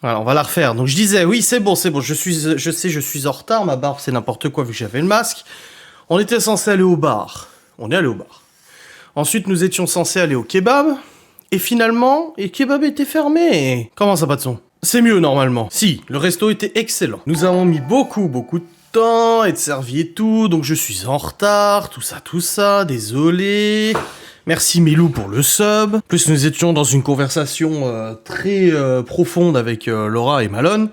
Voilà, on va la refaire. Donc je disais, oui, c'est bon, je sais, je suis en retard, ma barbe c'est n'importe quoi vu que j'avais le masque. On était censé aller au bar. On est allé au bar. Ensuite, nous étions censés aller au kebab. Et finalement, le kebab était fermé. Comment ça, pas de son? C'est mieux normalement. Si, le resto était excellent. Nous avons mis beaucoup de temps, être servi et tout, donc je suis en retard, tout ça, désolé. Merci Milou pour le sub. En plus, nous étions dans une conversation très profonde avec Laura et Malone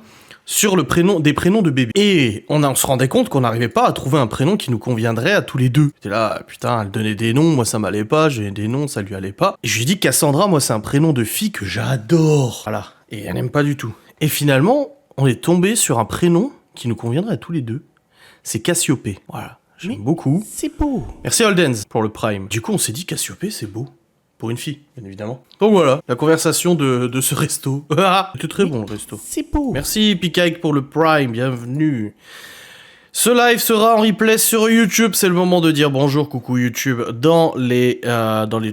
sur des prénoms de bébés. Et on se rendait compte qu'on n'arrivait pas à trouver un prénom qui nous conviendrait à tous les deux. J'étais là, putain, elle donnait des noms, moi ça m'allait pas, j'ai des noms, ça lui allait pas. Et je lui ai dit Cassandra, moi c'est un prénom de fille que j'adore. Voilà. Et elle n'aime pas du tout. Et finalement, on est tombé sur un prénom qui nous conviendrait à tous les deux. C'est Cassiopée. Voilà. J'aime beaucoup. C'est beau. Merci Holdens pour le Prime. Du coup, on s'est dit Cassiopée, c'est beau. Pour une fille, bien évidemment. Donc voilà, la conversation de ce resto. C'était très bon le resto. C'est beau. Merci Pikaïk pour le Prime, bienvenue. Ce live sera en replay sur YouTube, c'est le moment de dire bonjour, coucou YouTube dans les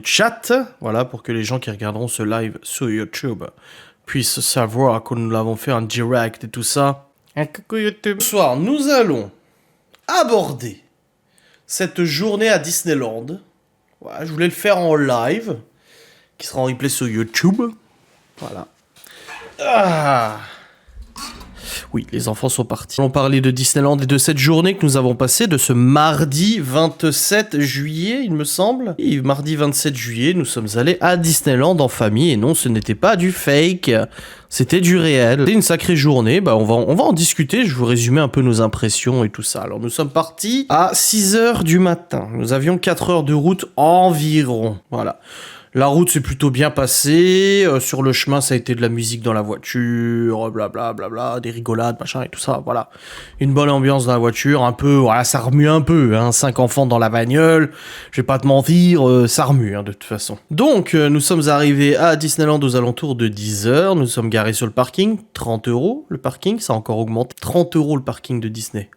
chats. Voilà, pour que les gens qui regarderont ce live sur YouTube puissent savoir que nous l'avons fait en direct et tout ça. Un coucou YouTube. Ce soir, nous allons aborder cette journée à Disneyland. Voilà, je voulais le faire en live, qui sera en replay sur YouTube. Voilà. Ah. Oui, les enfants sont partis. On parlait de Disneyland et de cette journée que nous avons passée, de ce mardi 27 juillet, il me semble. Et mardi 27 juillet, nous sommes allés à Disneyland en famille. Et non, ce n'était pas du fake, c'était du réel. C'était une sacrée journée, on va en discuter. Je vais vous résumer un peu nos impressions et tout ça. Alors, nous sommes partis à 6h du matin. Nous avions 4 heures de route environ. Voilà. La route s'est plutôt bien passée, sur le chemin ça a été de la musique dans la voiture, blablabla, des rigolades, machin et tout ça, voilà. Une bonne ambiance dans la voiture, un peu, voilà, ça remue un peu, hein, 5 enfants dans la bagnole, je vais pas te mentir, ça remue, hein, de toute façon. Donc, nous sommes arrivés à Disneyland aux alentours de 10h, nous sommes garés sur le parking, 30 € le parking, ça a encore augmenté, 30 € le parking de Disney.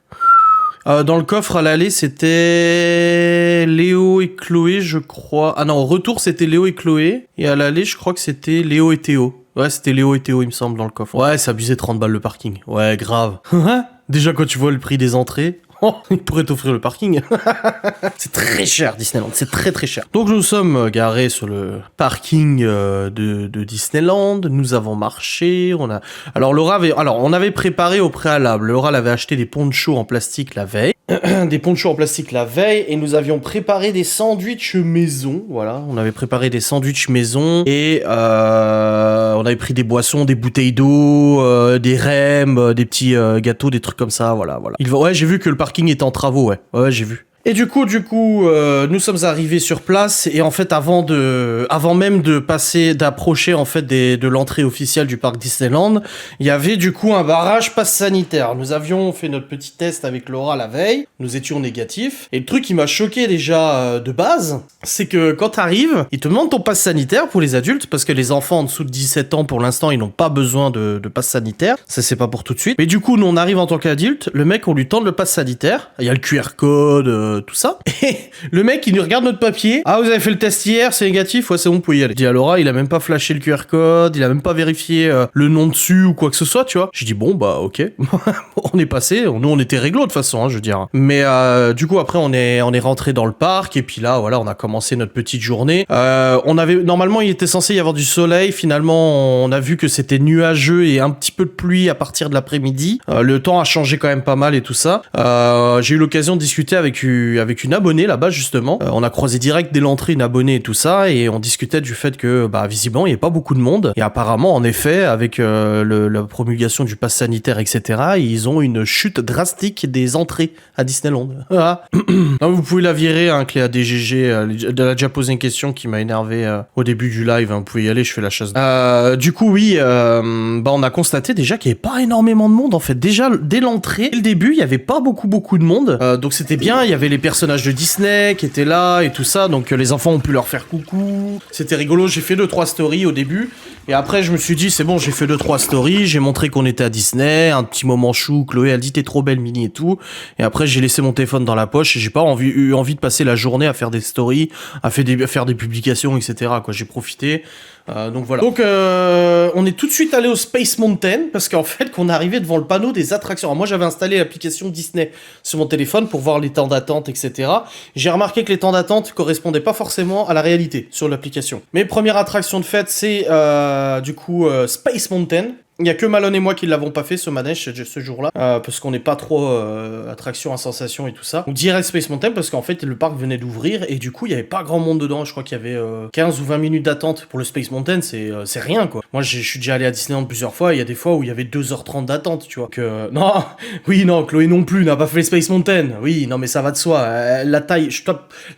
Dans le coffre à l'aller, c'était Léo et Chloé, je crois. Ah non, au retour, c'était Léo et Chloé. Et à l'aller, je crois que c'était Léo et Théo. Ouais, c'était Léo et Théo, il me semble, dans le coffre. Ouais, c'est abusé, 30 balles le parking. Ouais, grave. Déjà, quand tu vois le prix des entrées... Oh, il pourrait t'offrir le parking. C'est très cher, Disneyland. C'est très très cher. Donc nous sommes garés sur le parking de Disneyland. Nous avons marché. Alors on avait préparé au préalable. Laura avait acheté des ponchos en plastique la veille. Et nous avions préparé des sandwichs maison. Voilà, on avait préparé des sandwichs maison et on avait pris des boissons, des bouteilles d'eau, des rèmes, des petits gâteaux, des trucs comme ça. Voilà. Ouais, j'ai vu que le parking est en travaux, ouais, j'ai vu. Et du coup, nous sommes arrivés sur place et en fait, avant même d'approcher en fait de l'entrée officielle du parc Disneyland, il y avait du coup un barrage pass sanitaire. Nous avions fait notre petit test avec Laura la veille, nous étions négatifs. Et le truc qui m'a choqué déjà de base, c'est que quand t'arrives, ils te demandent ton pass sanitaire pour les adultes parce que les enfants en dessous de 17 ans, pour l'instant, ils n'ont pas besoin de pass sanitaire. Ça, c'est pas pour tout de suite. Mais du coup, nous on arrive en tant qu'adulte, le mec on lui tend le pass sanitaire. Il y a le QR code. Tout ça. Et le mec, il nous regarde notre papier. Ah, vous avez fait le test hier, c'est négatif, ouais, c'est bon, vous pouvez y aller. Je dis à Laura, il a même pas flashé le QR code, il a même pas vérifié le nom dessus ou quoi que ce soit, tu vois. J'ai dit, bon, bah, ok. On est passé, nous, on était réglo de toute façon, hein, je veux dire. Mais du coup, après, on est rentré dans le parc, et puis là, voilà, on a commencé notre petite journée. Normalement, il était censé y avoir du soleil. Finalement, on a vu que c'était nuageux et un petit peu de pluie à partir de l'après-midi. Le temps a changé quand même pas mal et tout ça. J'ai eu l'occasion de discuter avec une abonnée là-bas justement. On a croisé direct dès l'entrée une abonnée et tout ça et on discutait du fait que visiblement il n'y avait pas beaucoup de monde et apparemment en effet avec la promulgation du pass sanitaire etc. ils ont une chute drastique des entrées à Disneyland. Voilà. Non, vous pouvez la virer hein, Cléa DGG, elle a déjà posé une question qui m'a énervé au début du live, hein, vous pouvez y aller, je fais la chasse. Du coup oui, on a constaté déjà qu'il n'y avait pas énormément de monde en fait. Déjà dès l'entrée, dès le début il n'y avait pas beaucoup de monde, donc c'était bien, il y avait les personnages de Disney qui étaient là et tout ça, donc les enfants ont pu leur faire coucou, c'était rigolo. J'ai fait 2-3 stories au début et après je me suis dit c'est bon, j'ai fait 2-3 stories, j'ai montré qu'on était à Disney, un petit moment chou, Chloé elle dit t'es trop belle Mini et tout, et après j'ai laissé mon téléphone dans la poche et j'ai pas eu envie de passer la journée à faire des stories, à faire des publications etc. quoi. J'ai profité Donc voilà. Donc on est tout de suite allé au Space Mountain parce qu'en fait qu'on est arrivé devant le panneau des attractions. Alors moi j'avais installé l'application Disney sur mon téléphone pour voir les temps d'attente, etc. J'ai remarqué que les temps d'attente correspondaient pas forcément à la réalité sur l'application. Mais première attraction de fête, c'est du coup Space Mountain. Il y a que Malone et moi qui l'avons pas fait ce manège ce jour-là, parce qu'on n'est pas trop attraction à sensation et tout ça. Donc direct Space Mountain parce qu'en fait le parc venait d'ouvrir et du coup il y avait pas grand monde dedans. Je crois qu'il y avait 15 ou 20 minutes d'attente pour le Space Mountain, c'est rien quoi. Moi je suis déjà allé à Disneyland plusieurs fois, il y a des fois où il y avait 2h30 d'attente, tu vois. Que non, oui non, Chloé non plus n'a pas fait le Space Mountain. Oui non mais ça va de soi. La taille,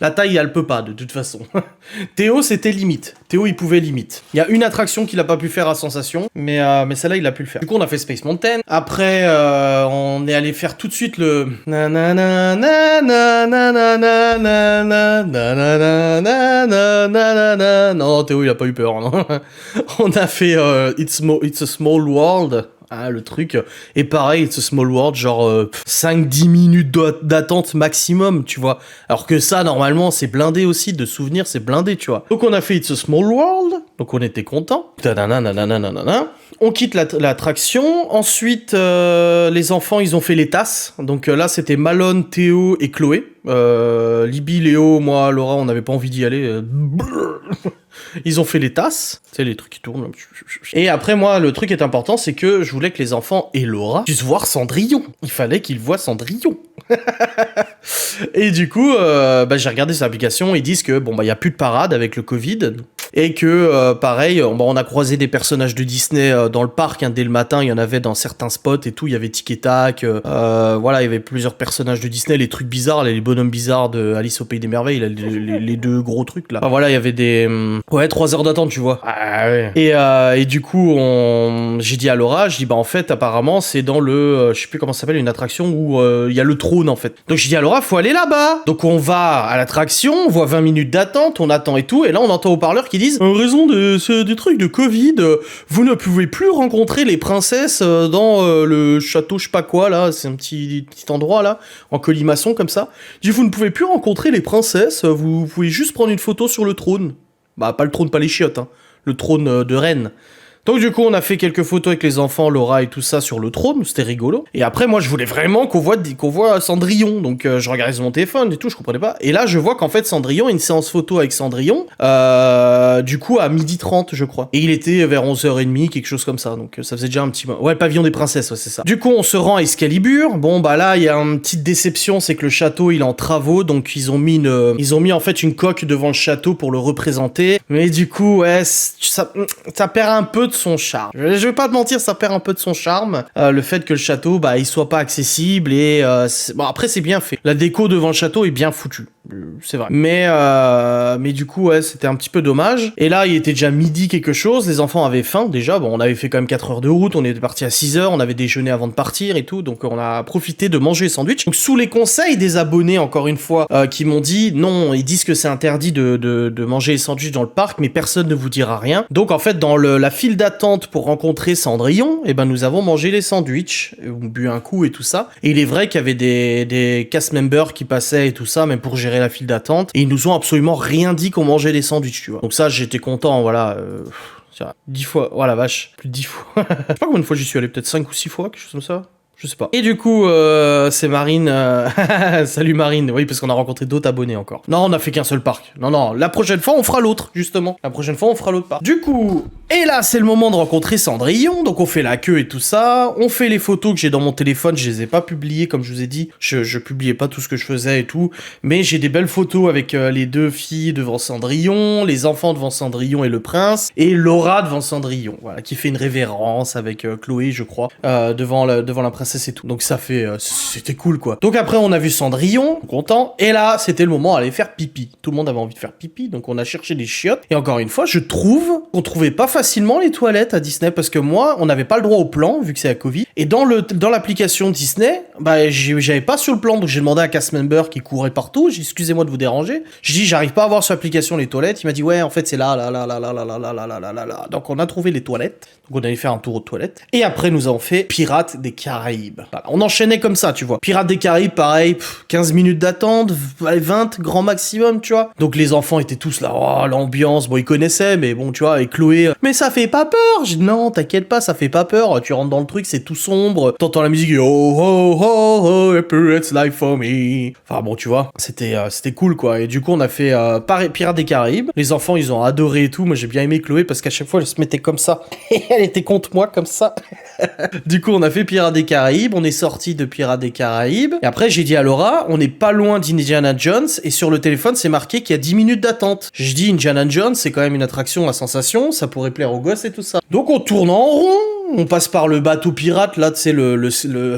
la taille elle peut pas de toute façon. Théo c'était limite. Théo il pouvait limite. Il y a une attraction qu'il a pas pu faire à sensation, mais celle-là il a pu le faire. Du coup on a fait Space Mountain. Après on est allé faire tout de suite le non Théo il a pas eu peur non. On a fait It's a Small World. Ah, le truc. Et pareil, It's a Small World, genre 5-10 minutes d'attente maximum, tu vois. Alors que ça, normalement, c'est blindé aussi, de souvenirs, c'est blindé, tu vois. Donc on a fait It's a Small World, donc on était content. On quitte l'attraction. Ensuite, les enfants, ils ont fait les tasses. Donc là, c'était Malone, Théo et Chloé. Libby, Léo, moi, Laura, on n'avait pas envie d'y aller. Ils ont fait les tasses, tu sais, les trucs qui tournent. Et après, moi, le truc qui est important, c'est que je voulais que les enfants et Laura puissent voir Cendrillon. Il fallait qu'ils voient Cendrillon. Et du coup, j'ai regardé cette application, ils disent que, il y a plus de parade avec le Covid. Et que, pareil, on a croisé des personnages de Disney dans le parc, dès le matin, il y en avait dans certains spots et tout, il y avait Tic et Tac, voilà, il y avait plusieurs personnages de Disney, les trucs bizarres, les bonhommes bizarres de Alice au Pays des Merveilles, les deux gros trucs, là. Enfin, voilà, il y avait des... 3 heures d'attente, tu vois. Ah, ouais. Et du coup, j'ai dit à Laura, en fait, apparemment, c'est dans le... je sais plus comment ça s'appelle, une attraction où il y a le trône, en fait. Donc j'ai dit à Laura, faut aller là-bas. Donc on va à l'attraction, on voit 20 minutes d'attente, on attend et tout, et là on entend au parleur qui disent en raison des trucs de Covid, vous ne pouvez plus rencontrer les princesses dans le château je sais pas quoi là, c'est un petit endroit là, en colimaçon comme ça. Il dit vous ne pouvez plus rencontrer les princesses, vous pouvez juste prendre une photo sur le trône. Bah pas le trône, pas les chiottes, hein. Le trône de reine. Donc du coup, on a fait quelques photos avec les enfants, Laura et tout ça sur le trône, c'était rigolo. Et après, moi, je voulais vraiment qu'on voit Cendrillon. Donc je regardais sur mon téléphone et tout, je comprenais pas. Et là, je vois qu'en fait, Cendrillon, une séance photo avec Cendrillon, du coup, à 12h30, je crois. Et il était vers 11h30, quelque chose comme ça. Donc ça faisait déjà un petit moment. Ouais, le pavillon des princesses, ouais, c'est ça. Du coup, on se rend à Excalibur. Bon, bah là, il y a une petite déception, c'est que le château, il est en travaux. Donc ils ont mis en fait une coque devant le château pour le représenter. Mais du coup, ouais, ça perd un peu de son charme. Je vais pas te mentir, ça perd un peu de son charme. Le fait que le château, il soit pas accessible et après c'est bien fait. La déco devant le château est bien foutue. C'est vrai. Mais du coup, ouais, c'était un petit peu dommage. Et là, il était déjà midi quelque chose. Les enfants avaient faim déjà. Bon, on avait fait quand même 4 heures de route. On était parti à 6 heures. On avait déjeuné avant de partir et tout. Donc, on a profité de manger les sandwichs. Donc, sous les conseils des abonnés, encore une fois, qui m'ont dit non, ils disent que c'est interdit de manger les sandwichs dans le parc, mais personne ne vous dira rien. Donc, en fait, dans la file d'attente pour rencontrer Cendrillon, nous avons mangé les sandwichs, on bu un coup et tout ça. Et il est vrai qu'il y avait des cast members qui passaient et tout ça, même pour gérer la file d'attente, et ils nous ont absolument rien dit qu'on mangeait des sandwichs, tu vois. Donc ça, j'étais content, voilà. 10 fois, oh la vache, plus de 10 fois. Je sais pas combien de fois j'y suis allé, peut-être 5 ou 6 fois, quelque chose comme ça. Je sais pas. Et du coup, c'est Marine. Salut Marine. Oui, parce qu'on a rencontré d'autres abonnés encore. Non, on a fait qu'un seul parc. Non. La prochaine fois, on fera l'autre, justement. La prochaine fois, on fera l'autre parc. Du coup, et là, c'est le moment de rencontrer Cendrillon. Donc, on fait la queue et tout ça. On fait les photos que j'ai dans mon téléphone. Je les ai pas publiées, comme je vous ai dit. Je publiais pas tout ce que je faisais et tout. Mais j'ai des belles photos avec les deux filles devant Cendrillon, les enfants devant Cendrillon et le prince, et Laura devant Cendrillon. Voilà, qui fait une révérence avec Chloé, je crois, devant la princesse. C'est tout. Donc ça fait... c'était cool, quoi. Donc après, on a vu Cendrillon, content. Et là, c'était le moment d'aller faire pipi. Tout le monde avait envie de faire pipi, donc on a cherché des chiottes. Et encore une fois, je trouve qu'on trouvait pas facilement les toilettes à Disney, parce que moi, on n'avait pas le droit au plan, vu que c'est la Covid. Et dans l'application Disney, j'avais pas sur le plan, donc j'ai demandé à un cast member qui courait partout. J'ai dit, excusez-moi de vous déranger. J'ai dit, j'arrive pas à voir sur l'application les toilettes. Il m'a dit, ouais, en fait, c'est là. Donc on a trouvé les toilettes. Donc on allait faire un tour aux toilettes. Et après, nous avons fait Pirates des Caraïbes. Voilà. On enchaînait comme ça, tu vois. Pirates des Caraïbes, pareil, 15 minutes d'attente, 20 grand maximum, tu vois. Donc les enfants étaient tous là, oh, l'ambiance, bon, ils connaissaient, mais bon, tu vois, et Chloé, mais ça fait pas peur. J'ai dit, non, t'inquiète pas, ça fait pas peur. Tu rentres dans le truc, c'est tout sombre. T'entends la musique, oh, oh, oh, oh, a pirate's life for me. Enfin bon, tu vois, c'était cool, quoi. Et du coup, on a fait Pirates des Caraïbes. Les enfants, ils ont adoré et tout. Moi, j'ai bien aimé Chloé parce qu'à chaque fois, elle se mettait comme ça. Et elle était contre moi, comme ça. Du coup, on a fait Pirates des Caraïbes. On est sorti de Pirates des Caraïbes. Et après, j'ai dit à Laura, on n'est pas loin d'Indiana Jones. Et sur le téléphone, c'est marqué qu'il y a 10 minutes d'attente. Je dis, Indiana Jones, c'est quand même une attraction à sensation. Ça pourrait plaire aux gosses et tout ça. Donc, on tourne en rond. On passe par le bateau pirate, là, tu sais, le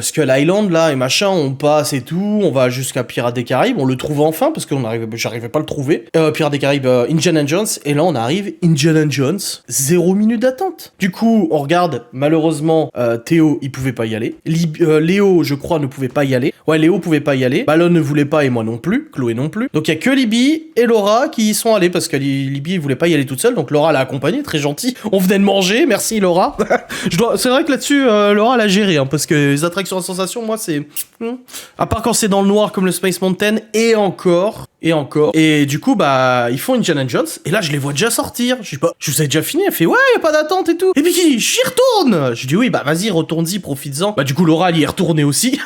Skull Island, là, et machin, on passe et tout, on va jusqu'à Pirates des Caraïbes, on le trouve enfin, parce que j'arrivais pas à le trouver. Pirates des Caraïbes, Indiana Jones, et là, on arrive, Indiana Jones, 0 minute d'attente. Du coup, on regarde, malheureusement, Théo, il pouvait pas y aller. Léo, je crois, ne pouvait pas y aller. Ouais, Léo pouvait pas y aller. Malone ne voulait pas, et moi non plus, Chloé non plus. Donc, il y a que Libby et Laura qui y sont allés, parce que Libby voulait pas y aller toute seule, donc Laura l'a accompagnée, très gentille. On venait de manger, merci Laura. C'est vrai que là-dessus, Laura l'a géré, hein, parce que les attractions à sensation, moi, c'est... À part quand c'est dans le noir comme le Space Mountain, et encore. Et du coup, bah, ils font Indiana Jones, et là, je les vois déjà sortir. Je dis, bah, je vous ai déjà fini. Elle fait, ouais, y a pas d'attente et tout. Et puis, j'y retourne. Je dis, oui, bah, vas-y, retourne-y, profites-en. Bah, du coup, Laura, elle y est retournée aussi.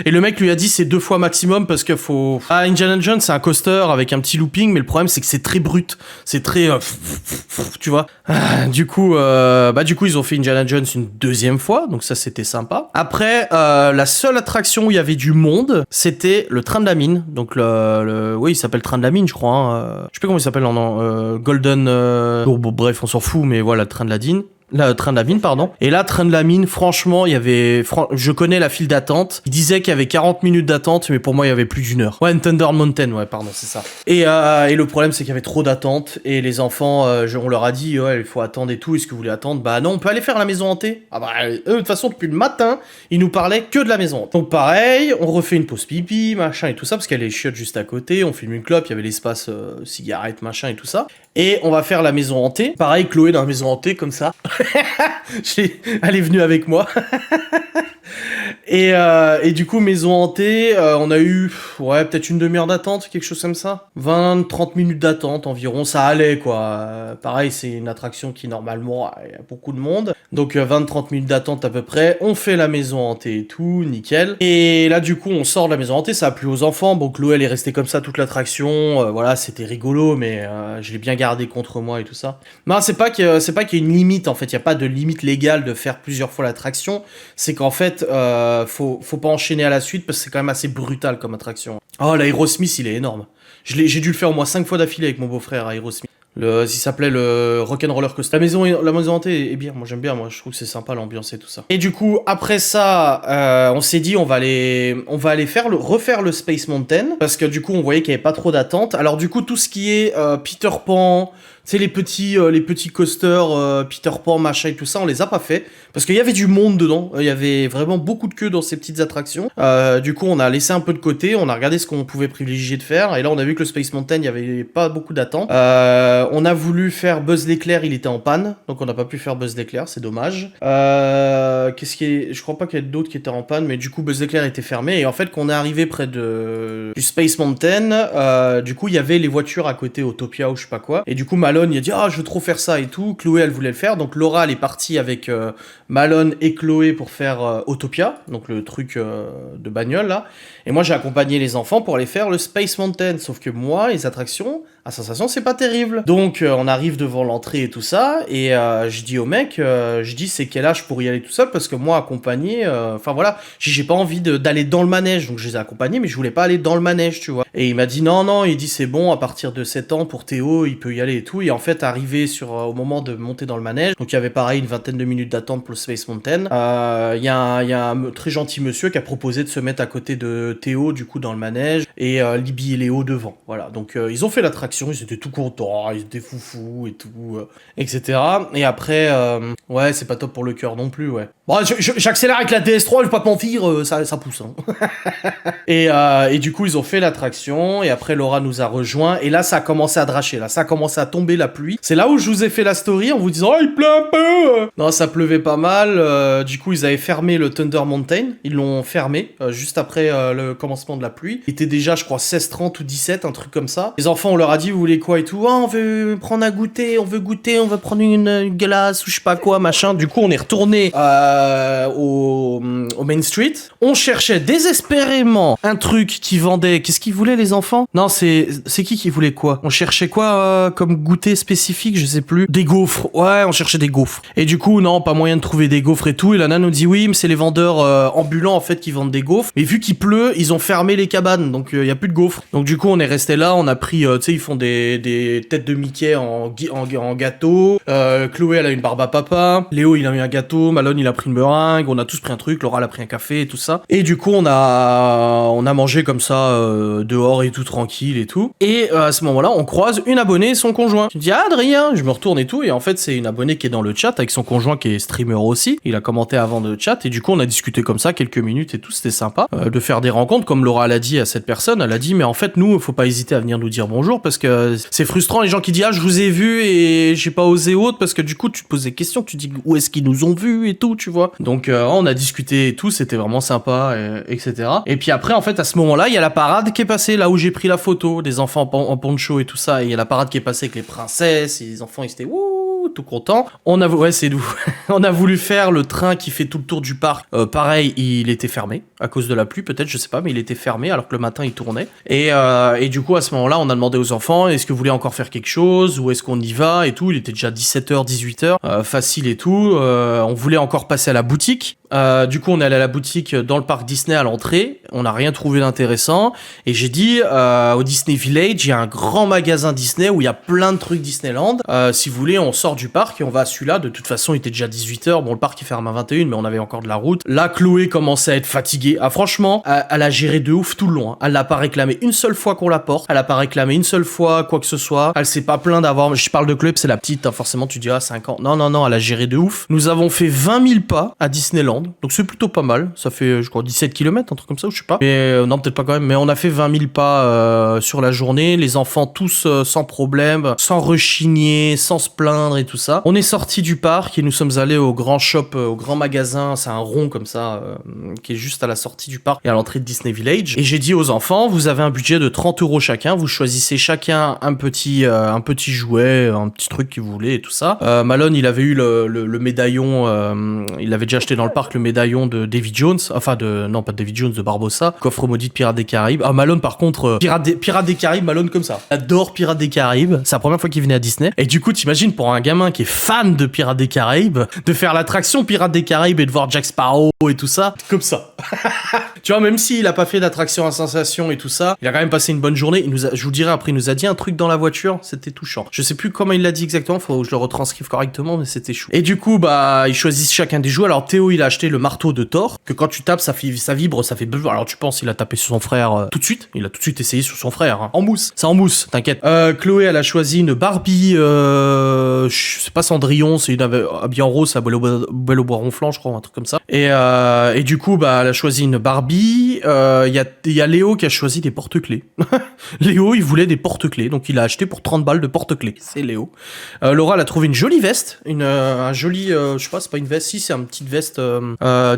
Et le mec lui a dit, c'est 2 fois maximum, parce que faut... Ah, Indiana Jones, c'est un coaster avec un petit looping, mais le problème, c'est que c'est très brut. C'est très... tu vois. Du coup, ils ont fait Indiana Jones une 2e fois, donc ça, c'était sympa. Après, la seule attraction où il y avait du monde, c'était le train de la mine. Donc, oui, il s'appelle Train de la Mine, je crois. Hein. Je sais pas comment il s'appelle en Golden... Bon, bref, on s'en fout, mais voilà, le Train de la Mine. Le train de la mine, pardon. Et là, train de la mine, franchement, il y avait... Je connais la file d'attente. Il disait qu'il y avait 40 minutes d'attente, mais pour moi, il y avait plus d'1 heure. Ouais, Thunder Mountain, ouais, pardon, c'est ça. Et le problème, c'est qu'il y avait trop d'attente. Et les enfants, on leur a dit, ouais, il faut attendre et tout. Est-ce que vous voulez attendre? Bah non, on peut aller faire la maison hantée. Ah bah, eux, de toute façon, depuis le matin, ils nous parlaient que de la maison hantée. Donc pareil, on refait une pause pipi, machin et tout ça, parce qu'il y a les chiottes juste à côté. On filme une clope, il y avait l'espace cigarette, machin et tout ça. Et on va faire la maison hantée. Pareil, Chloé dans la maison hantée, comme ça. Elle est venue avec moi. Et du coup, maison hantée, on a eu peut-être une demi-heure d'attente, quelque chose comme ça. 20-30 minutes d'attente environ, ça allait quoi. Pareil, c'est une attraction qui normalement il y a beaucoup de monde. Donc 20-30 minutes d'attente à peu près. On fait la maison hantée et tout, nickel. Et là du coup, on sort de la maison hantée, ça a plu aux enfants. Bon, Chloé elle est restée comme ça toute l'attraction. Voilà, c'était rigolo, mais je l'ai bien gardé contre moi et tout ça. Non, c'est pas qu'il y a une limite en fait. Il y a pas de limite légale de faire plusieurs fois l'attraction. C'est qu'en fait, faut pas enchaîner à la suite parce que c'est quand même assez brutal comme attraction. Oh, l'Aerosmith, il est énorme. J'ai dû le faire au moins 5 fois d'affilée avec mon beau-frère, Aerosmith. Il s'appelait le Rock'n'Roller Coaster. La maison hantée est bien, moi j'aime bien, moi je trouve que c'est sympa l'ambiance et tout ça. Et du coup, après ça, on s'est dit on va aller refaire le Space Mountain parce que du coup on voyait qu'il y avait pas trop d'attente. Alors du coup tout ce qui est Peter Pan, tu sais les petits coasters Peter Pan machin et tout ça, on les a pas fait parce qu'il y avait du monde dedans. Il y avait vraiment beaucoup de queues dans ces petites attractions. Du coup on a laissé un peu de côté, on a regardé ce qu'on pouvait privilégier de faire et là on a vu que le Space Mountain il y avait pas beaucoup d'attente. On a voulu faire Buzz l'éclair, il était en panne, donc on n'a pas pu faire Buzz l'éclair, c'est dommage. Je crois pas qu'il y ait d'autres qui étaient en panne, mais du coup Buzz l'éclair était fermé, et en fait quand on est arrivé près du Space Mountain, du coup il y avait les voitures à côté, Autopia ou je sais pas quoi, et du coup Malone il a dit je veux trop faire ça et tout, Chloé elle voulait le faire, donc Laura elle est partie avec Malone et Chloé pour faire Autopia, donc le truc de bagnole là, et moi j'ai accompagné les enfants pour aller faire le Space Mountain, sauf que moi les attractions à sensation c'est pas terrible. Donc on arrive devant l'entrée et tout ça, et je dis au mec, c'est quel âge pour y aller tout seul, parce que moi accompagné, enfin voilà, j'ai pas envie d'aller dans le manège, donc je les ai accompagnés, mais je voulais pas aller dans le manège, tu vois. Et il m'a dit non, il dit c'est bon, à partir de 7 ans pour Théo, il peut y aller et tout, et en fait arrivé au moment de monter dans le manège, donc il y avait pareil une vingtaine de minutes d'attente pour le Space Mountain, il y a un très gentil monsieur qui a proposé de se mettre à côté de Théo, du coup dans le manège, et Libby et Léo devant. Voilà, donc ils ont fait l'attraction, ils étaient tout contents, ils étaient foufous et tout, etc. Et après, ouais, c'est pas top pour le cœur non plus, ouais. Bon, j'accélère avec la DS3, je vais pas te mentir, ça pousse. Hein. Et du coup, ils ont fait l'attraction, et après Laura nous a rejoint, et là, ça a commencé à dracher, là, ça a commencé à tomber la pluie. C'est là où je vous ai fait la story en vous disant, oh, il pleut un peu. Non, ça pleuvait pas mal. Du coup, ils avaient fermé le Thunder Mountain, ils l'ont fermé juste après le commencement de la pluie. Il était déjà, je crois, 16h30 ou 17, un truc comme ça. Les enfants, on leur a dit, vous voulez quoi et tout. Ah, on veut prendre à goûter, on veut prendre une glace ou je sais pas quoi, machin. Du coup, on est retourné au Main Street. On cherchait désespérément un truc qui vendait. Qu'est-ce qu'ils voulaient, les enfants? Non, c'est qui voulait quoi? On cherchait quoi comme goûter spécifique, je sais plus. Des gaufres. Ouais, on cherchait des gaufres. Et du coup, non, pas moyen de trouver des gaufres et tout. Et la nana nous dit oui, mais c'est les vendeurs ambulants en fait qui vendent des gaufres. Mais vu qu'il pleut, ils ont fermé les cabanes, donc il y a plus de gaufres. Donc du coup, on est resté là. On a pris, tu sais, ils font des têtes de Mickey en gâteau. Chloé, elle a une barbe à papa. Léo, il a eu un gâteau. Malone, il a pris une meringue. On a tous pris un truc. Laura, elle a pris un café et tout ça. Et du coup, on a mangé comme ça dehors et tout tranquille et tout. Et à ce moment-là, on croise une abonnée et son conjoint. Je dis ah, Adrien, je me retourne et tout. Et en fait, c'est une abonnée qui est dans le chat avec son conjoint qui est streamer aussi. Il a commenté avant le chat et du coup, on a discuté comme ça quelques minutes et tout. C'était sympa de faire des rencontres. Comme Laura l'a dit à cette personne, elle a dit mais en fait, nous, faut pas hésiter à venir nous dire bonjour parce que c'est frustrant les gens qui disent ah, je vous ai vu et j'ai pas osé autre parce que du coup, tu te poses des questions, tu te dis où est-ce qu'ils nous ont vus et tout, tu vois. Donc, on a discuté et tout. C'était vraiment sympa, etc. Et puis après, en fait, à ce moment-là, il y a la parade qui est passée là où j'ai pris la photo des enfants en poncho et tout ça. Et il y a la parade qui est passée avec les princesses et les enfants, ils étaient ouh, tout contents. Ouais, c'est doux. On a voulu faire le train qui fait tout le tour du parc. Pareil, il était fermé à cause de la pluie, peut-être, je sais pas, mais il était fermé alors que le matin il tournait. Et du coup, à ce moment-là, on a demandé aux enfants est-ce que vous voulez encore faire quelque chose ou est-ce qu'on y va et tout. Il était déjà 17h, 18h, facile et tout. On voulait encore passer à la boutique. Du coup, on est allé à la boutique dans le parc Disney à l'entrée. On n'a rien trouvé d'intéressant. Et j'ai dit, au Disney Village, il y a un grand magasin Disney où il y a plein de trucs Disneyland. Si vous voulez, on sort du parc et on va à celui-là. De toute façon, il était déjà 18h. Bon, le parc, il ferme à 21h, mais on avait encore de la route. Là, Chloé commençait à être fatiguée. Ah, franchement, elle a géré de ouf tout le long. Hein. Elle n'a pas réclamé une seule fois qu'on la porte. Elle n'a pas réclamé une seule fois quoi que ce soit. Elle s'est pas plainte d'avoir... Je parle de Chloé, c'est la petite. Hein. Forcément, tu dis, ah, 5 ans. Non, elle a géré de ouf. Nous avons fait 20 000 pas à Disneyland. Donc c'est plutôt pas mal. Ça fait, je crois, 17 km, un truc comme ça, ou je sais pas. Mais non, peut-être pas quand même. Mais on a fait 20 000 pas sur la journée. Les enfants tous sans problème, sans rechigner, sans se plaindre et tout ça. On est sorti du parc et nous sommes allés au grand shop, au grand magasin. C'est un rond comme ça, qui est juste à la sortie du parc et à l'entrée de Disney Village. Et j'ai dit aux enfants, vous avez un budget de 30 € chacun. Vous choisissez chacun un petit jouet, un petit truc que vous voulez et tout ça. Malone, il avait eu le médaillon, il avait déjà acheté dans le parc le médaillon de Davy Jones, enfin non pas de Davy Jones, de Barbossa, coffre maudit de Pirates des Caraïbes. Ah, Malone par contre, Pirates des Caraïbes, Malone comme ça. Il adore Pirates des Caraïbes, c'est la première fois qu'il venait à Disney. Et du coup, t'imagines pour un gamin qui est fan de Pirates des Caraïbes, de faire l'attraction Pirates des Caraïbes et de voir Jack Sparrow et tout ça, comme ça. Tu vois, même s'il a pas fait d'attraction à sensation et tout ça, il a quand même passé une bonne journée. Je vous dirai après, il nous a dit un truc dans la voiture, c'était touchant. Je sais plus comment il l'a dit exactement, faut que je le retranscrive correctement, mais c'était chou. Et du coup, bah, ils choisissent chacun des jouets. Alors Théo, il a acheté le marteau de Thor, que quand tu tapes, ça vibre, ça fait... Alors tu penses, il a tapé sur son frère tout de suite. Il a tout de suite essayé sur son frère, hein. En mousse. C'est en mousse, t'inquiète. Chloé, elle a choisi une Barbie, c'est pas Cendrillon, c'est une habillée en rose, c'est Belle au bois ronflant, je crois, un truc comme ça. Et du coup, bah, elle a choisi une Barbie. Il y a Léo qui a choisi des porte-clés. Léo, il voulait des porte-clés, donc il a acheté pour 30 balles de porte-clés. C'est Léo. Laura, elle a trouvé une jolie veste, un joli, je sais pas, c'est pas une veste, si, c'est une petite veste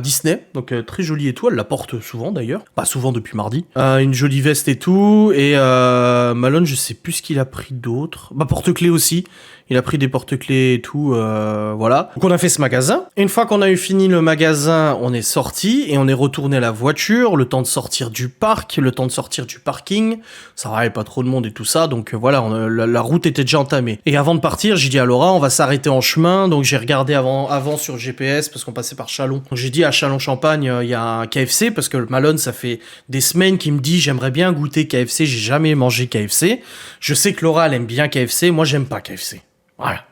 Disney, donc très jolie et tout. Elle la porte souvent d'ailleurs, pas souvent depuis mardi. Une jolie veste et tout. Et Malone, je sais plus ce qu'il a pris d'autre. Bah, porte-clés aussi. Il a pris des porte-clés et tout, voilà. Donc on a fait ce magasin. Une fois qu'on a eu fini le magasin, on est sorti et on est retourné à la voiture, le temps de sortir du parc, le temps de sortir du parking. Ça n'avait pas trop de monde et tout ça, donc voilà, la route était déjà entamée. Et avant de partir, j'ai dit à Laura, on va s'arrêter en chemin, donc j'ai regardé avant sur GPS parce qu'on passait par Châlons. Donc j'ai dit à Châlons-Champagne, il y a un KFC parce que Malone, ça fait des semaines qu'il me dit, j'aimerais bien goûter KFC, j'ai jamais mangé KFC. Je sais que Laura, elle aime bien KFC, moi j'aime pas KFC. Voilà,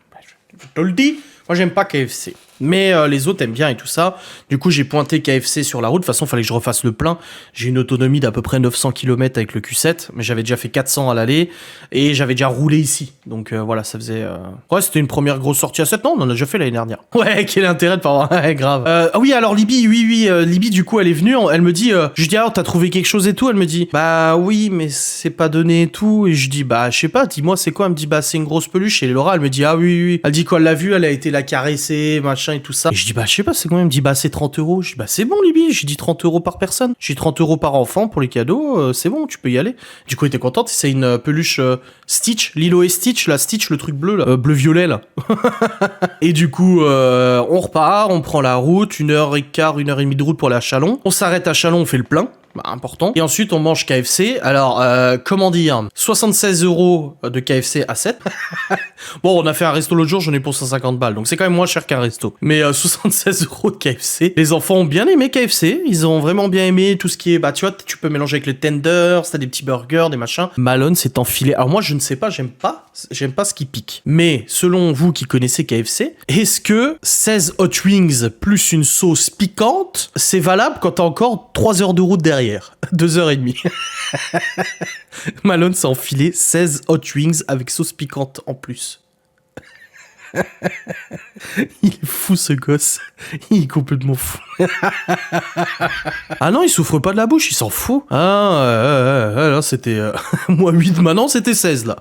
je te le dis, moi j'aime pas KFC. Mais les autres aiment bien et tout ça. Du coup, j'ai pointé KFC sur la route. De toute façon, il fallait que je refasse le plein. J'ai une autonomie d'à peu près 900 km avec le Q7, mais j'avais déjà fait 400 à l'aller et j'avais déjà roulé ici. Donc voilà, ça faisait... Ouais, c'était une première grosse sortie à 7. Non, on en a déjà fait l'année dernière. Ouais, quel intérêt de pas avoir... Ouais, grave. Ah oui, alors Libye, oui, Libye, du coup, elle est venue. Elle me dit... je dis, ah, t'as trouvé quelque chose et tout? Elle me dit, bah oui, mais c'est pas donné et tout. Et je dis, bah je sais pas, dis-moi c'est quoi? Elle me dit, bah c'est une grosse peluche. Et Laura, elle me dit, ah oui. Elle dit, quand elle l'a vue, elle a été la caresser, machin et tout ça. Et je dis, bah je sais pas, c'est combien? Elle me dit, bah c'est 30 euros. Je dis, bah c'est bon, Libye. J'ai dit 30 euros par personne. J'ai dit 30 euros par enfant pour les cadeaux. C'est bon, tu peux y aller. Du coup, elle était contente. C'est une peluche Stitch, Lilo et Stitch, la Stitch, le truc bleu, là, bleu-violet, là. Et du coup, on repart, on prend la route, 1h15, 1h30 de route pour aller à Chalon. On s'arrête à Chalon, on fait le plein. Bah, important. Et ensuite, on mange KFC. Alors, comment dire, 76 euros de KFC à 7. Bon, on a fait un resto l'autre jour, j'en ai pour 150 balles. Donc, c'est quand même moins cher qu'un resto. Mais 76 euros de KFC. Les enfants ont bien aimé KFC. Ils ont vraiment bien aimé tout ce qui est... Bah, tu vois, tu peux mélanger avec les tenders, t'as des petits burgers, des machins. Malone s'est enfilé. Alors, moi, je ne sais pas, j'aime pas ce qui pique. Mais, selon vous qui connaissez KFC, est-ce que 16 hot wings plus une sauce piquante, c'est valable quand t'as encore 3 heures de route derrière? 2h30. Malone s'est enfilé 16 hot wings avec sauce piquante en plus. Il est fou ce gosse. Il est complètement fou. Ah non, il souffre pas de la bouche, il s'en fout. Là c'était... moi 8, maintenant c'était 16 là.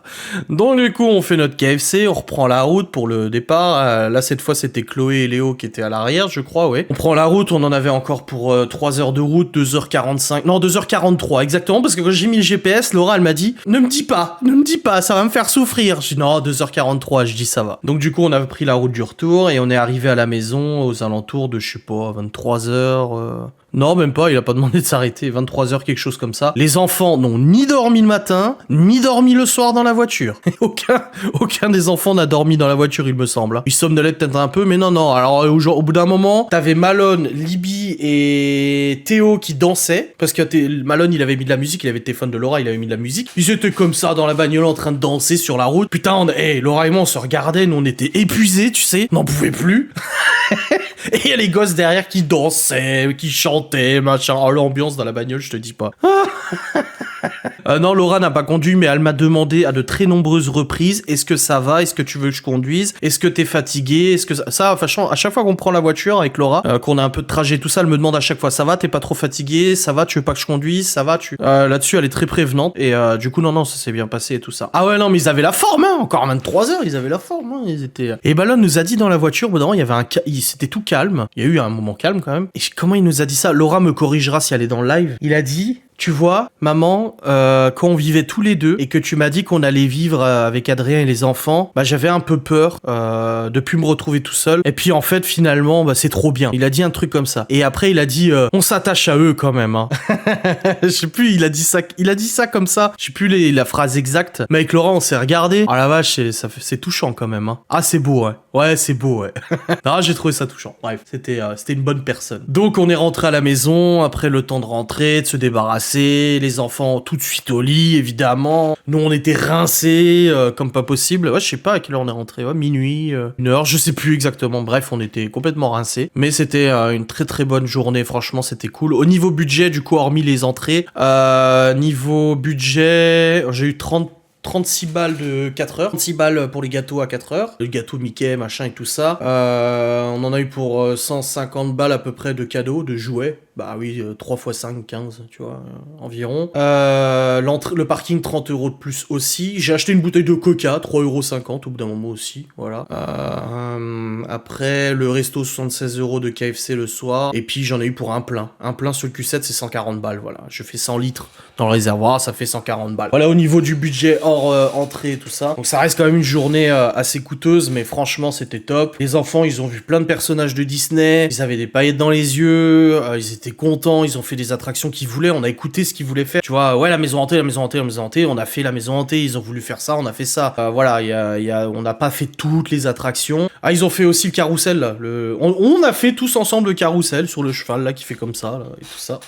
Donc du coup on fait notre KFC, on reprend la route pour le départ. Là cette fois c'était Chloé et Léo qui étaient à l'arrière je crois, ouais. On prend la route, on en avait encore pour 3 heures de route, 2h45. Non 2h43 exactement, parce que quand j'ai mis le GPS, Laura elle m'a dit ne me dis pas, ça va me faire souffrir. Je dis non 2h43, je dis ça va. Donc du coup on avait pris la route du retour et on est arrivé à la maison aux alentours de je sais pas 23h. Non, même pas, il a pas demandé de s'arrêter, 23h, quelque chose comme ça. Les enfants n'ont ni dormi le matin, ni dormi le soir dans la voiture. Aucun des enfants n'a dormi dans la voiture, il me semble. Ils somnolaient peut-être un peu, mais non. Alors, au bout d'un moment, t'avais Malone, Libby et Théo qui dansaient, parce que Malone, il avait mis de la musique, il avait le téléphone de Laura, il avait mis de la musique. Ils étaient comme ça, dans la bagnole, en train de danser sur la route. Putain, Laura et moi, on se regardait, nous, on était épuisés, tu sais, on n'en pouvait plus. Et il y a les gosses derrière qui dansaient, qui chantaient, machin. Oh, l'ambiance dans la bagnole, je te dis pas. Non, Laura n'a pas conduit, mais elle m'a demandé à de très nombreuses reprises, est-ce que ça va? Est-ce que tu veux que je conduise? Est-ce que t'es fatigué? Est-ce que ça, à chaque fois qu'on prend la voiture avec Laura, qu'on a un peu de trajet, tout ça, elle me demande à chaque fois, ça va? T'es pas trop fatigué? Ça va? Tu veux pas que je conduise? Ça va? Là-dessus, elle est très prévenante. Et du coup, non, ça s'est bien passé et tout ça. Ah ouais, non, mais ils avaient la forme, hein. Encore 23 heures, ils avaient la forme, hein. Ils étaient... Et Malone nous a dit dans la voiture, au bout d'un moment, il y avait c'était tout calme. Il y a eu un moment calme quand même. Et comment il nous a dit ça? Laura me corrigera si elle est dans le live. Il a dit... Tu vois, maman, quand on vivait tous les deux et que tu m'as dit qu'on allait vivre avec Adrien et les enfants, bah j'avais un peu peur de plus me retrouver tout seul. Et puis en fait, finalement, bah c'est trop bien. Il a dit un truc comme ça. Et après, il a dit, on s'attache à eux quand même. Hein. Je sais plus, il a dit ça comme ça. Je sais plus la phrase exacte. Mais avec Laurent, on s'est regardé. Oh la vache, c'est touchant quand même. Hein. Ah c'est beau, ouais. Ouais, c'est beau, ouais. Ah, j'ai trouvé ça touchant. Bref, c'était une bonne personne. Donc on est rentré à la maison. Après le temps de rentrer, de se débarrasser. Les enfants tout de suite au lit, évidemment. Nous, on était rincés comme pas possible. Ouais, je sais pas à quelle heure on est rentré. Ouais, minuit, 1h, je sais plus exactement. Bref, on était complètement rincés. Mais c'était une très très bonne journée. Franchement, c'était cool. Au niveau budget, du coup, hormis les entrées, niveau budget, j'ai eu 36 balles de 4 heures, 36 balles pour les gâteaux à 4 heures, le gâteau Mickey, machin et tout ça. On en a eu pour 150 balles à peu près de cadeaux, de jouets. Bah oui, 3 x 5, 15, tu vois, environ. Le parking, 30 euros de plus aussi. J'ai acheté une bouteille de coca, 3,50 € au bout d'un moment aussi, voilà. Après, le resto, 76 € de KFC le soir. Et puis, j'en ai eu pour un plein. Un plein sur le Q7, c'est 140 balles, voilà. Je fais 100 litres dans le réservoir, ça fait 140 balles. Voilà, au niveau du budget hors entrée et tout ça. Donc, ça reste quand même une journée assez coûteuse, mais franchement, c'était top. Les enfants, ils ont vu plein de personnages de Disney. Ils avaient des paillettes dans les yeux. Ils étaient contents, ils ont fait des attractions qu'ils voulaient, on a écouté ce qu'ils voulaient faire. Tu vois, ouais, la maison hantée, la maison hantée, la maison hantée, on a fait la maison hantée, ils ont voulu faire ça, on a fait ça. Voilà, on n'a pas fait toutes les attractions. Ah, ils ont fait aussi le carrousel, là. On a fait tous ensemble le carrousel sur le cheval, là, qui fait comme ça, là, et tout ça.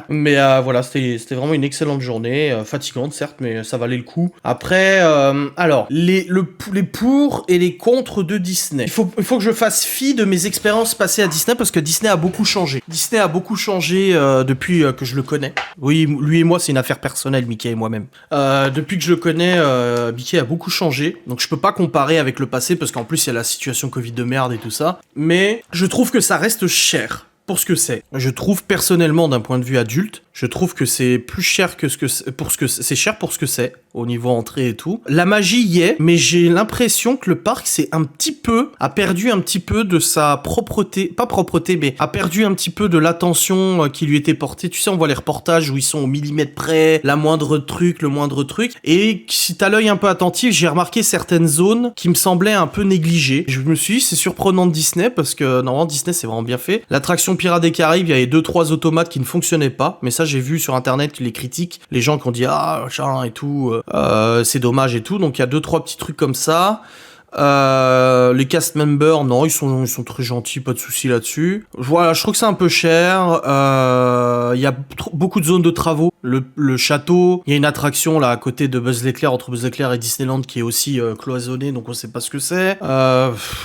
Mais voilà, c'était vraiment une excellente journée, fatigante, certes, mais ça valait le coup. Après, alors, les pour et les contre de Disney. Il faut que je fasse fi de mes expériences passées à Disney, parce que Disney a beaucoup changé. Disney a beaucoup changé depuis que je le connais. Oui, lui et moi, c'est une affaire personnelle, Mickey et moi-même. Depuis que je le connais, Mickey a beaucoup changé. Donc je peux pas comparer avec le passé, parce qu'en plus, il y a la situation Covid de merde et tout ça. Mais je trouve que ça reste cher pour ce que c'est. Je trouve personnellement, d'un point de vue adulte, je trouve que c'est plus cher que c'est cher pour ce que c'est, au niveau entrée et tout. La magie y est, mais j'ai l'impression que le parc a perdu un petit peu de sa propreté, pas propreté, mais a perdu un petit peu de l'attention qui lui était portée. Tu sais, on voit les reportages où ils sont au millimètre près, le moindre truc. Et si t'as l'œil un peu attentif, j'ai remarqué certaines zones qui me semblaient un peu négligées. Je me suis dit, c'est surprenant de Disney, parce que normalement Disney c'est vraiment bien fait. L'attraction Pirates des Caraïbes, il y avait 2-3 automates qui ne fonctionnaient pas, mais ça j'ai vu sur internet les critiques, les gens qui ont dit ah machin et tout, c'est dommage et tout, donc il y a 2-3 petits trucs comme ça. Les cast members, non, ils sont très gentils, pas de soucis là-dessus. Voilà, je trouve que c'est un peu cher. Il y a beaucoup de zones de travaux. Le château, il y a une attraction là à côté de Buzz l'éclair, entre Buzz l'éclair et Disneyland, qui est aussi cloisonnée, donc on sait pas ce que c'est.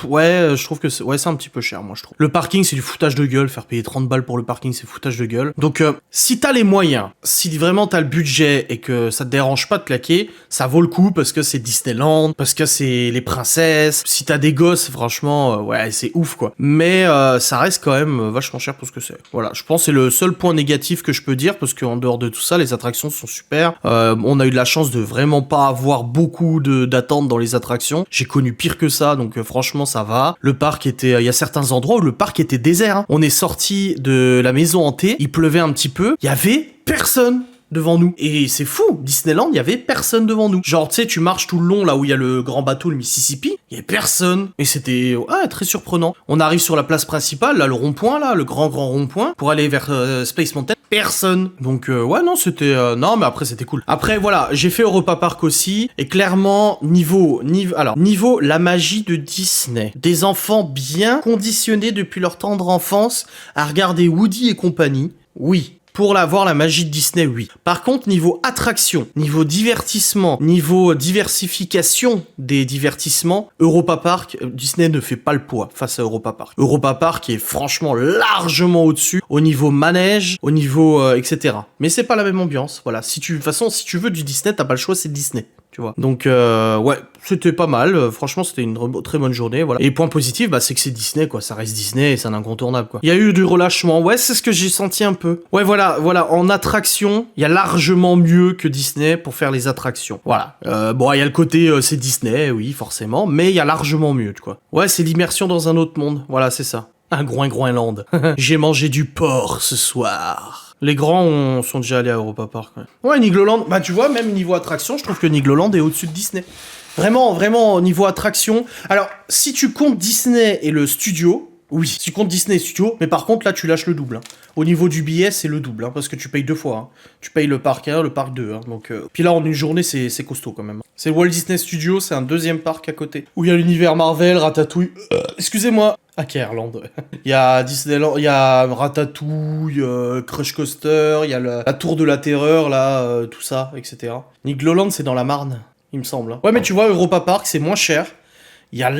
Ouais, je trouve que c'est un petit peu cher, moi je trouve. Le parking, c'est du foutage de gueule. Faire payer 30 balles pour le parking, c'est foutage de gueule. Donc si t'as les moyens, si vraiment t'as le budget et que ça te dérange pas de claquer, ça vaut le coup, parce que c'est Disneyland, parce que c'est les princesses. Si t'as des gosses, franchement, ouais, c'est ouf quoi. Mais ça reste quand même vachement cher pour ce que c'est. Voilà, je pense que c'est le seul point négatif que je peux dire, parce qu'en dehors de tout ça, les attractions sont super. On a eu de la chance de vraiment pas avoir beaucoup d'attentes dans les attractions. J'ai connu pire que ça, donc franchement ça va. Le parc était, il y a certains endroits où le parc était désert. Hein. On est sorti de la maison hantée, il pleuvait un petit peu, il y avait personne devant nous. Et c'est fou, Disneyland, il y avait personne devant nous. Genre, tu sais, tu marches tout le long, là où il y a le grand bateau, le Mississippi, il y avait personne. Et c'était très surprenant. On arrive sur la place principale, là, le rond-point, là, le grand rond-point, pour aller vers Space Mountain. Personne. Donc, ouais, non, c'était... non, mais après, c'était cool. Après, voilà, j'ai fait Europa Park aussi, et clairement, niveau la magie de Disney. Des enfants bien conditionnés depuis leur tendre enfance à regarder Woody et compagnie, oui. Pour voir la magie de Disney, oui. Par contre, niveau attraction, niveau divertissement, niveau diversification des divertissements, Europa Park, Disney ne fait pas le poids face à Europa Park. Europa Park est franchement largement au-dessus, au niveau manège, au niveau etc. Mais c'est pas la même ambiance, voilà. De toute façon, si tu veux du Disney, t'as pas le choix, c'est Disney. Tu vois. Donc ouais, c'était pas mal. Franchement, c'était une très bonne journée. Voilà. Et point positif, c'est que c'est Disney, quoi. Ça reste Disney et c'est un incontournable, quoi. Il y a eu du relâchement. Ouais, c'est ce que j'ai senti un peu. Ouais, voilà. En attraction, il y a largement mieux que Disney pour faire les attractions. Voilà. Bon, il y a le côté c'est Disney, oui, forcément, mais il y a largement mieux, quoi. Ouais, c'est l'immersion dans un autre monde. Voilà, c'est ça. Un Groin-Groinland. J'ai mangé du porc ce soir. Les grands sont déjà allés à Europa Park. Ouais, Nigloland, tu vois, même niveau attraction, je trouve que Nigloland est au-dessus de Disney. Vraiment, niveau attraction. Alors, si tu comptes Disney et le studio, oui, si tu comptes Disney et studio, mais par contre, là, tu lâches le double. Hein. Au niveau du billet, c'est le double, parce que tu payes 2 fois. Hein. Tu payes le parc 1, le parc 2. Donc, puis là, en une journée, c'est costaud quand même. C'est le Walt Disney Studio, c'est un deuxième parc à côté. Où il y a l'univers Marvel, Ratatouille... excusez-moi. Ireland. Il y a Disneyland, il y a Ratatouille, Crush Coaster, il y a la Tour de la Terreur, là, tout ça, etc. Nigloland, c'est dans la Marne, il me semble. Ouais, mais tu vois, Europa Park, c'est moins cher. Il y a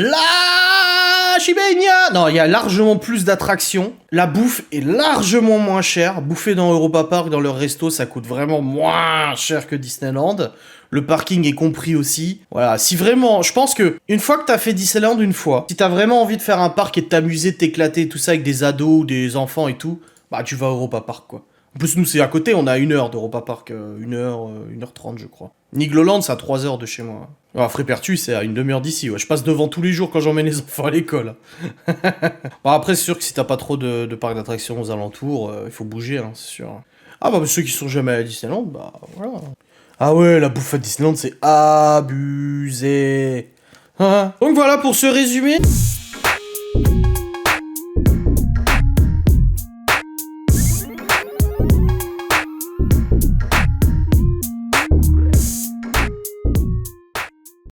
non, il y a largement plus d'attractions. La bouffe est largement moins chère. Bouffer dans Europa Park, dans leur resto, ça coûte vraiment moins cher que Disneyland. Le parking est compris aussi. Voilà, si vraiment... Je pense que une fois que t'as fait Disneyland une fois, si t'as vraiment envie de faire un parc et de t'amuser, de t'éclater, tout ça avec des ados ou des enfants et tout, tu vas à Europa Park, quoi. En plus, nous, c'est à côté, on a 1 heure d'Europa Park. 1h30, je crois. Nigloland, c'est à 3 heures de chez moi. Alors, Frépertuis, c'est à une demi-heure d'ici. Ouais. Je passe devant tous les jours quand j'emmène les enfants à l'école. Après, c'est sûr que si t'as pas trop de parcs d'attractions aux alentours, il faut bouger, hein, c'est sûr. Ah ceux qui sont jamais à Disneyland, voilà. Ah ouais, la bouffe à Disneyland, c'est abusé. Donc voilà pour ce résumé.